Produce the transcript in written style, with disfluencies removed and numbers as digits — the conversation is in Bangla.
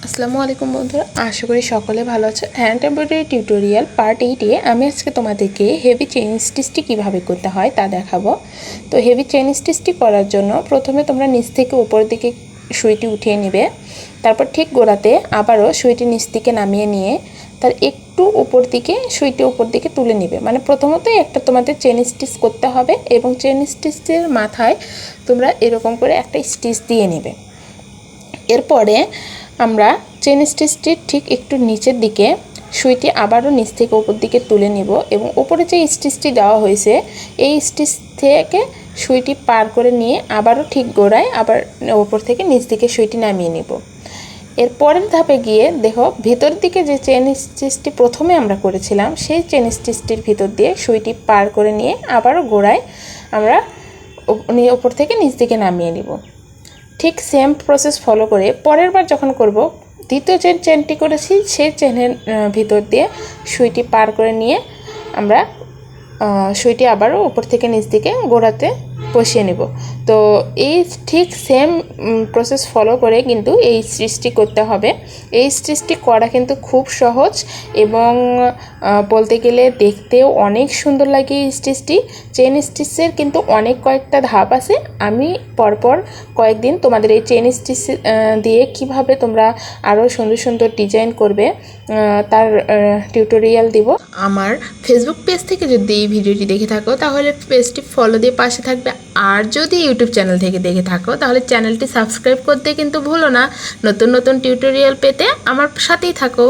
আসসালামু আলাইকুম বন্ধুরা, আশা করি সকলে ভালো আছো। হ্যান্ড এমব্রয়ডারি টিউটোরিয়াল পার্ট 8-এ আমি আজকে তোমাদেরকে হেভি চেইন স্টিচটি কীভাবে করতে হয় তা দেখাবো। তো হেভি চেইন স্টিচটি করার জন্য প্রথমে তোমরা নিচ থেকে উপরের দিকে সুইটি উঠিয়ে নেবে। তারপর ঠিক গোড়াতে আবারও সুইটি নিচ থেকে নামিয়ে নিয়ে তার একটু উপর দিকে সুইটি উপর দিকে তুলে নেবে। মানে প্রথমতই একটা তোমাদের চেইন স্টিচ করতে হবে এবং চেইন স্টিচের মাথায় তোমরা এরকম করে একটা স্টিচ দিয়ে নেবে। এরপরে আমরা চেন স্টিচটির ঠিক একটু নিচের দিকে সুইটি আবারও নিচ থেকে উপর দিকে তুলে নিব এবং উপরে যে স্টিচটি দেওয়া হয়েছে এই স্টিচ থেকে সুইটি পার করে নিয়ে আবারও ঠিক গোড়ায় আবার উপর থেকে নিচ দিকে সুইটি নামিয়ে নিব। এর পরের ধাপে গিয়ে দেখো ভিতর দিকে যে চেন স্টিচটি প্রথমে আমরা করেছিলাম সেই চেন স্টিচটির ভিতর দিয়ে সুইটি পার করে নিয়ে আবারও গোড়ায় আমরা উপর থেকে নিচ দিকে নামিয়ে নিব। ঠিক সেম প্রসেস ফলো করে পরের বার যখন করব দ্বিতীয় যে চেনটি করেছি সেই চেনের ভিতর দিয়ে সুইটি পার করে নিয়ে আমরা সুইটি আবারও উপর থেকে নিচ দিকে গোড়াতে বসিয়ে নেব। তো এই ঠিক সেম প্রসেস ফলো করে কিন্তু এই স্টিচটি করতে হবে। এই স্টিচটি করা কিন্তু খুব সহজ এবং বলতে গেলে দেখতেও অনেক সুন্দর লাগে। এই স্টিচটি চেন স্টিচের কিন্তু অনেক কয়েকটা ধাপ আছে। আমি পরপর কয়েকদিন তোমাদের এই চেন স্টিচ দিয়ে কিভাবে তোমরা আরও সুন্দর সুন্দর ডিজাইন করবে তার টিউটোরিয়াল দিব। আমার ফেসবুক পেজ থেকে যদি এই ভিডিওটি দেখে থাকো তাহলে পেজটি ফলো দিয়ে পাশে থাকবে, আর যদি ইউটিউব চ্যানেল থেকে দেখে থাকো তাহলে চ্যানেলটি সাবস্ক্রাইব করতে কিন্তু ভুলো না। নতুন নতুন টিউটোরিয়াল পেতে আমার সাথেই থাকো।